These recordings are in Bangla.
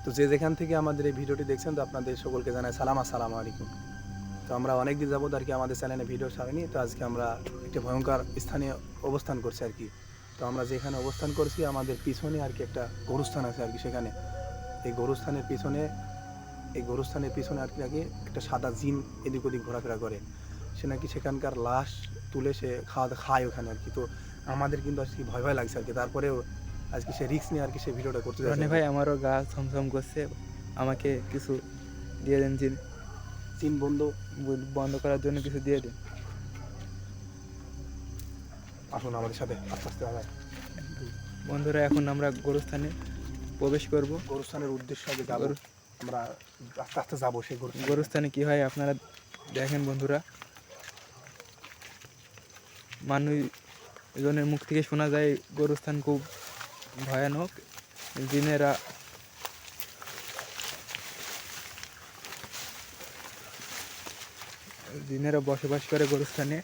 তো যে যেখান থেকে আমাদের এই ভিডিওটি দেখছেন, তো আপনাদের সকলকে জানাই সালাম, আসসালামু আলাইকুম। তো আমরা অনেক দিন যাবত আর কি আমাদের চ্যানেলে ভিডিও ছাড়িনি। তো আজকে আমরা একটি ভয়ঙ্কর স্থানে অবস্থান করছি আর কি। তো আমরা যেখানে অবস্থান করছি আমাদের পিছনে আর কি একটা গরুস্থান আছে আর কি। সেখানে এই গরুস্থানের পিছনে আর কি নাকি একটা সাদা জিন এদিক ওদিক ঘোরাফেরা করে। সে নাকি সেখানকার লাশ তুলে সে খায় ওখানে আর কি। তো আমাদের কিন্তু আজকে ভয় ভয় লাগছে আর কি। তারপরেও আজকে সে রিস্ক নিয়ে আর কি সে ভিডিওটা করতে যাচ্ছে। ভাই আমারও গা ছমছম করছে, আমাকে কিছু দিয়ে দেন। জিন বন্ধ করার জন্য কিছু দিয়ে দিন। আসুন আমাদের সাথে আস্তে আস্তে আগায়। বন্ধুরা, এখন আমরা গরুস্থানে প্রবেশ করব। গরুস্থানের উদ্দেশ্যে আগে যাবো আমরা, আস্তে আস্তে যাবো সেই গরুস্থানে কি হয় আপনারা দেখেন বন্ধুরা। মানুষজনের মুখ থেকে শোনা যায় গরুস্থান খুব ভয়ানক। জিনেরা বসবাস করে গরুস্থানে।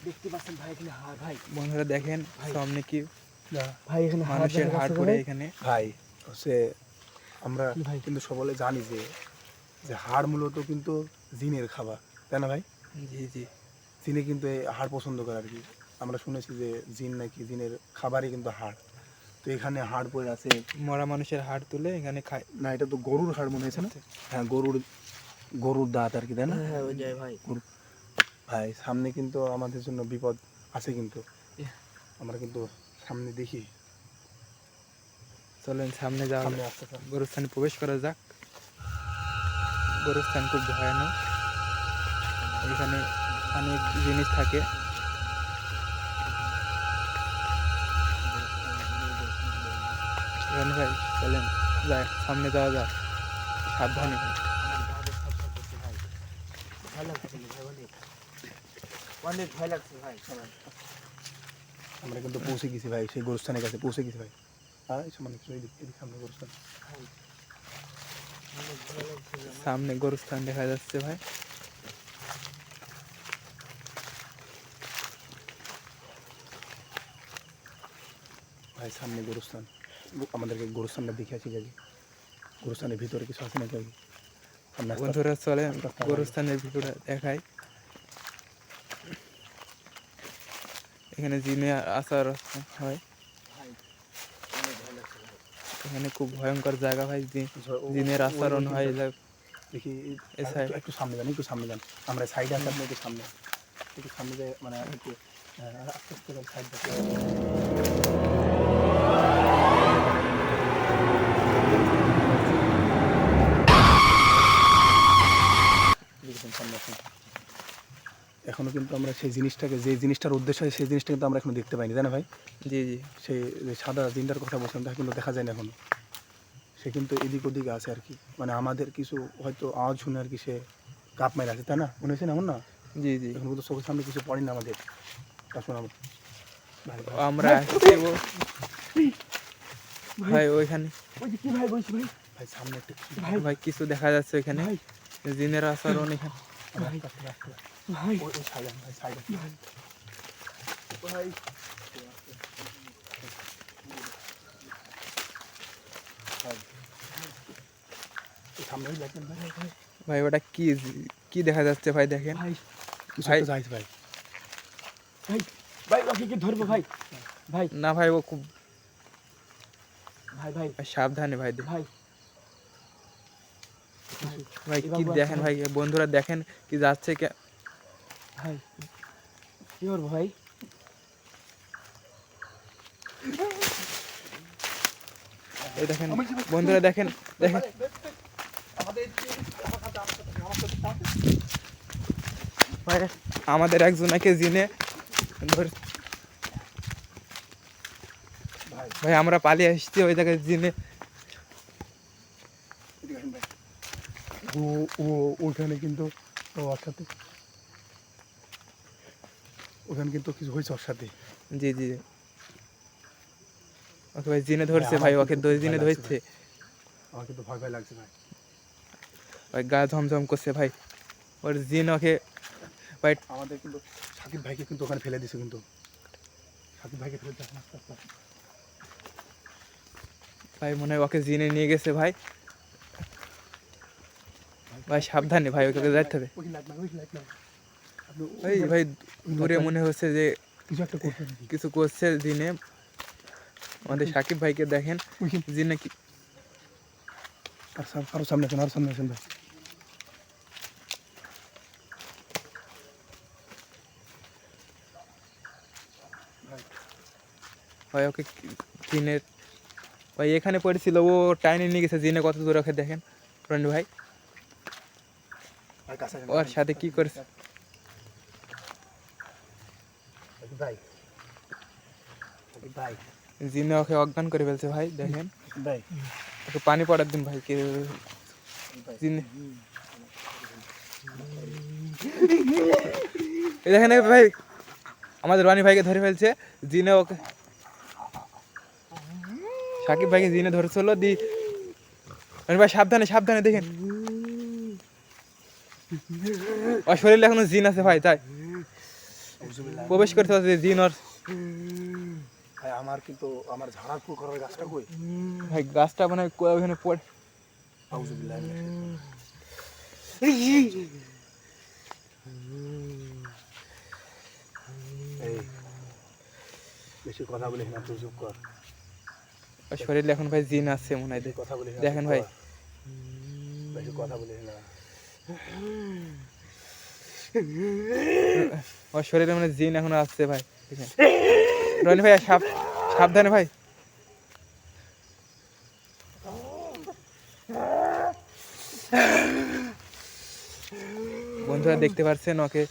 দেখতে পাচ্ছেন ভাই এখানে হাড়। ভাই বন্ধুরা দেখেন সামনে কি ভাই এখানে মানুষের হাড় পড়ে এখানে। ভাই হচ্ছে আমরা কিন্তু সকলে জানি যে হাড় মূলত কিন্তু জিনের খাবার, তাই না ভাই? জি জি, জিনে কিন্তু এই হাড় পছন্দ করে আর কি। আমরা শুনেছি যে জিন নাকি জিনের খাবারই কিন্তু হাড়। তো এখানে হাড় পড়ে আছে, মরা মানুষের হাড় তুলে এখানে খায়। না এটা তো গরুর হাড় মনে হয়েছে না? হ্যাঁ, গরুর দাঁত আর কি, তাই না? হ্যাঁ ওই যায় ভাই। ভাই সামনে কিন্তু আমাদের জন্য বিপদ আছে কিন্তু। আমরা কিন্তু সামনে দেখি, চলেন সামনে যাওয়া, সামনে আসতে গরুস্থানে প্রবেশ করা যাক। গরুস্থান খুব ভয়ানক, এখানে অনেক জিনিস থাকে। ভাই চলেন যাই, সামনে যাওয়া যাক, সাবধানে ভাই। অনেক ভয় লাগছে ভাই। আমরা কিন্তু পৌঁছে গেছি ভাই, সেই গরুস্থানের কাছে পৌঁছে গেছি ভাই। সামনে গরুস্থান দেখা যাচ্ছে ভাই। ভাই সামনে গরুস্থান, আমাদেরকে গরুস্থানটা দেখে আসি আগে। গরুস্থানের ভিতরে কিছু আছে নাকি আগে? বন্ধুরা চলে গরুস্থানের ভিতরে দেখায়। এখানে জিনে আসার হয়, এখানে খুব ভয়ঙ্কর জায়গা ভাই। জিনের আচরণ হয়। দেখি একটু সামনে যান, আমরা সাইডে আসি, আপনি একটু সামনে যায়, মানে একটু আস্তে আস্তে সাইড এখনো কিন্তু আমরা সেই জিনিসটাকে, যে জিনিসটার উদ্দেশ্য হয় সেই জিনিসটা কিন্তু আমরা এখনো দেখতে পাইনি, তাই না ভাই? জি জি, সেই যে সাদা জিনটার কথা বলছিলাম তা কিন্তু দেখা যায় না এখনো। সে কিন্তু এদিক ওদিকে আছে আর কি, মানে আমাদের কিছু হয়তো আওয়াজ শুনে আর কি সে কাপ মেরে আছে, তাই না? মনে হয়েছে না এমন না? জি জি, এখন কিন্তু চোখের সামনে কিছু পড়ে না আমাদের। শোনাবো আমরা ভাই ওইখানে কি ভাই বলছি ভাই, ভাই সামনে একটা ভাই কিছু দেখা যাচ্ছে এখানে, জিনের আচরণ এখানে। ভাই ওই সাইডে ভাই, সাইডে ভাই সামনে দেখেন ভাই। ভাই ওটা কি কি দেখা যাচ্ছে ভাই? দেখেন ভাই ভাই, ভাই ভাই ভাই ওকে কি ধরবো ভাই? ভাই না ভাই, ও খুব ভাই ভাই সাবধানে ভাই। ভাই ভাই কি দেখেন ভাই, বন্ধুরা দেখেন কি যাচ্ছে ভাই, কি করবো ভাই? এই দেখেন বন্ধুরা, দেখেন দেখেন ভাই, আমাদের একজনকে জিনে ধরে। ভাই আমরা পালিয়ে আসছি ওই জায়গায় জিনে। ওখানে কিন্তু ওর সাথে, ওখানে কিন্তু কিছু হয়েছে ওর সাথে। জি জি, ওকে ভাই জিনে ধরছে ভাই, ওকে জিনে ধরছে। আমার কিন্তু ভয় ভয় লাগছে ভাই। ভাই গা ঝমঝম করছে ভাই, ওর জিন ওকে ভাই। আমাদের কিন্তু সাকিব ভাইকে কিন্তু ওখানে ফেলে দিছে, কিন্তু সাকিব ভাইকে ফেলে দিচ্ছে। ভাই মনে হয় ওকে জিনে নিয়ে গেছে ভাই। ভাই সাবধানে ভাই, ওকে যাইতে হবে। ভাই ভাই দূরে মনে হচ্ছে যে কিছু একটা করতে নাকি? কিছু করছে জিনে। আমাদের সাকিব ভাইকে দেখেন জিনে কি। আরো সামনে আসেন, আরো সামনে আসেন ভাই। ভাই ওকে জিনের ভাই এখানে পড়েছিল, ও টাইনে নিয়ে গেছে জিনে কত দূর, ওকে দেখেন রনি ভাই আর কাছে আসেন। ওর সাথে কি করেছে। ভাই ভাই জিনে ওকে অজ্ঞান করে ফেলছে ভাই, দেখেন ভাই ওকে পানি পড়ার দিন ভাই। কে জিনে এই দেখেন এই ভাই আমাদের রানি ভাইকে ধরে ফেলছে জিনে। ওকে সাকিব ভাইকে জিনে ধরেছিল দি। রানি ভাই সাবধানে সাবধানে দেখেন, ওর শরীরে এখনো জিন আছে ভাই, তাই প্রবেশ করতে পারছে জিন ওর। ভাই আমার কিন্তু আমার ঝাড়ার ফুল করার গাছটা কই? ভাই গাছটা মানে ওখানে পড়ে। আউযুবিল্লাহ। এই বেশি কথা বলিস না, তুই চুপ কর। ওর শরীরে এখন ভাই জিন আছে মনে হয়। বেশি কথা বলিস না, দেখেন চুপ ভাই কর। বেশি কথা বলিস না। ওর শরীরে মানে জিন এখনো আসছে ভাই, দেখেন রনি ভাই সাবধানে ভাই। বন্ধুরা দেখতে পাচ্ছেন ওকে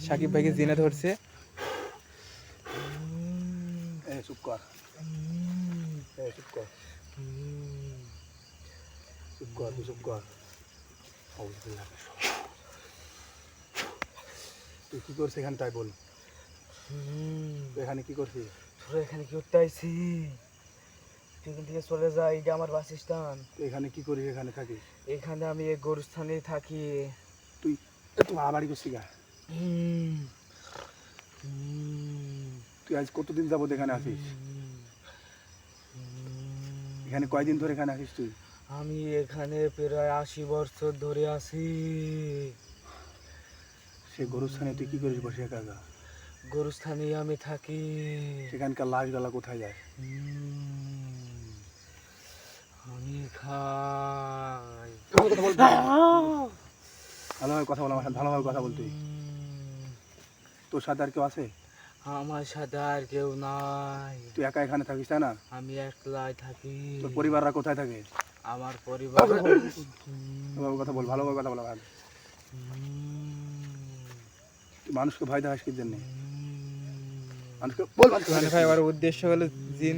সাকিব ভাইকে জিনে ধরছে। চুপ কর, চুপ কর, চুপ কর, তুই চুপ কর। আউযুবিল্লাহ। তুই কি করছিস এখানে তাই বল। তুই এখানে কি করছিস? তোরা এখানে কি করতে আইছি? তুই এখান থেকে চলে যা, এটা আমার বাসস্থান। তুই এখানে কি করিস? এখানে থাকিস? এখানে আমি এই গরুস্থানে থাকি। তুই তুই আবারই করছিস গা? তুই আজ কতদিন যাবত এখানে আসিস? এখানে কয়দিন ধরে এখানে আসিস তুই? আমি এখানে প্রায় 80 বছর ধরে আছি। সে গরুস্থানে তুই কি করিস বসে একা একা? গরুস্থানে আমি থাকি। সেখানকার লাশগুলা কোথায় যায়? আমি খাই। ভালোভাবে কথা বল আমার সাথে, ভালোভাবে কথা বল। তুই তোর সাথে আর কেউ আছে? আমার সাথে আর কেউ নাই। তুই একা এখানে থাকিস তাই না? আমি একলাই থাকি। তোর পরিবাররা কোথায় থাকে? আমার পরিবার ভালোভাবে কথা বল, ভালোভাবে কথা বল। তুই মানুষকে ভয় দেখাস কি জন্য? মানুষকে বল। রনি ভাই ওর উদ্দেশ্য হলো জিন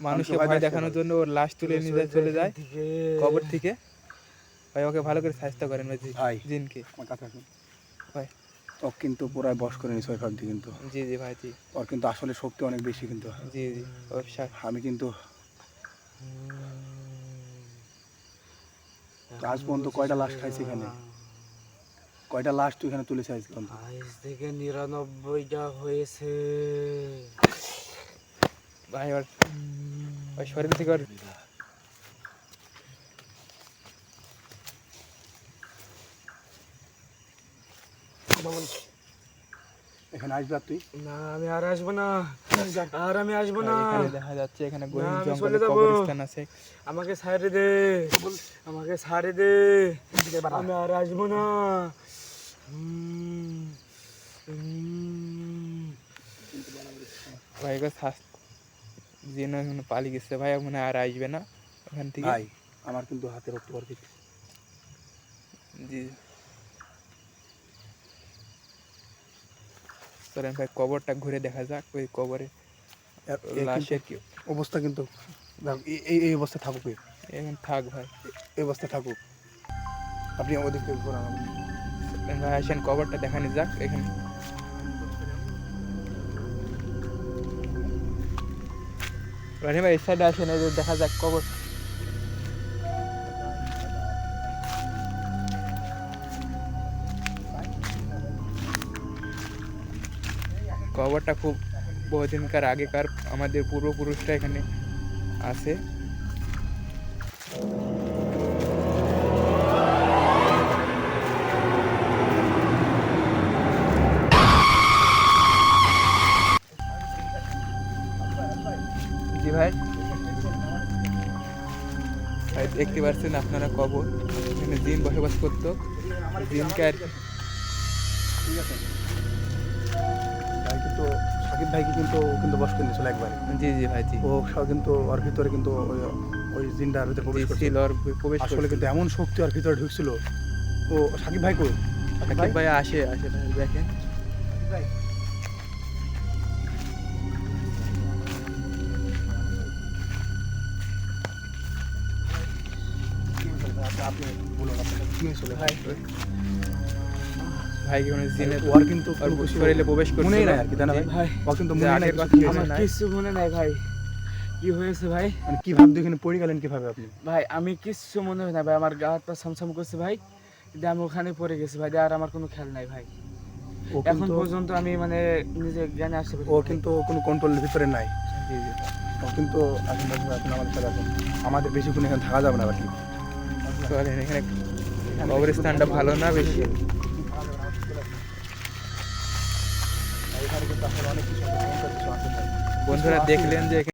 মানুষকে ভয় দেখানোর জন্য ওর লাশ তুলে নিয়ে চলে যায় কবর থেকে। ভাই ওকে ভালো করে স্বাস্থ্য করেন ভাই জিনকে। আমার কাছে আসুন ভাই। ও কিন্তু পুরাই বশ করে নিস ওই ভাবছি কিন্তু। জি জি ভাই জি। ওর কিন্তু আসলে শক্তি অনেক বেশি কিন্তু। জি জি আমি কিন্তু আজ পর্যন্ত কয়টা লাশ খাইছি এখানে? কয়টা লাশ তুই এখানে তুলেছে আজ পর্যন্ত? আজ থেকে 99টা হয়েছে ভাই। ওর শরীর থেকে ওর এখানে আসবি আর তুই? না আমি আর আসবো না, আর আমি আসবো না। এখানে দেখা যাচ্ছে এখানে গহীন আমি জঙ্গলে চলে যাবো। কবরস্থান আছে। আমাকে ছাড়ে দে, আমাকে ছাড়ে দে, আমি আর আসবো না। ভাই জিন এখানে পালিয়ে গেছে ভাই, মনে হয় আর আসবে না ওখান থেকে। ভাই আমার কিন্তু হাতে রক্ত পড়ছে। জি চলেন ভাই কবরটা ঘুরে দেখা যাক। ওই কবরে লাশের কি অবস্থা কিন্তু এই অবস্থা থাকুক, এখন থাক ভাই, এই অবস্থা থাকুক। আপনি ওদিকে ঘোরান। ভাই আসেন কবরটা দেখানো যাক এখানে। রানি ভাই এই সাইডে আসেন, এই যে দেখা যাক কবর। কবরটা খুব বহুদিনকার আগেকার, আমাদের পূর্বপুরুষরা এখানে আছে। জি ভাই, ভাই দেখতে পাচ্ছেন আপনারা কবর, এখানে জিন বসবাস করতো। জিনকে আর ঠিক আছে ভাই, কিন্তু সাকিব ভাইকে কিন্তু ও কিন্তু বস করে নিয়েছিল একবারে। জি জি ভাই, জি ও সব কিন্তু ওর ভিতরে কিন্তু ওই জিনটার ভিতরে প্রবেশ করছিল। ছিল, ওর প্রবেশ আসলে করছিল। কিন্তু এমন শক্তি ওর ভিতরে ঢুকছিল। ও সাকিব ভাই কই? সাকিব ভাই আসে আসে ভাই, দেখেন ভাই আপনি বলুন আপনার কি হয়েছিল ভাই? ভাই কোনো জিনের ওর কিন্তু ওর কোনো কিছু শরীরে প্রবেশ করছিল। মনেই নাই আর কি, তাই না ভাই? ভাই ও কিন্তু যে মনে নাই আগের কিছু কথা কি মনে হয়েছে। আমার নাই। কিচ্ছু মনে নাই ভাই, কি হয়েছে ভাই? মানে কি ভাবতে ওখানে পড়ে গেলেন কিভাবে আপনি? ভাই আমি কিচ্ছু মনে হয় না ভাই, আমার গা হাত পা ছমছম করছে ভাই, দিয়ে আমি ওখানে পড়ে গেছি ভাই, দিয়ে আর আমার কোনো খেয়াল নাই ভাই। ও এখন কিন্তু পর্যন্ত আমি মানে নিজে জ্ঞানে আসতে পারি ও কিন্তু কোনো কন্ট্রোলের ভিতরে নাই। জি জি ভাই। ও কিন্তু এখন বলতে পারছেন আমাদের সাথে এখন আমাদের বেশিক্ষণ এখানে থাকা যাবে না আর কি। চলেন, এখানে কবরস্থানটা ভালো না বেশি। এখানে কিন্তু আসলে অনেক কিছু আছে, ভয়ঙ্কর কিছু আছে ভাই। বন্ধুরা দেখলেন যে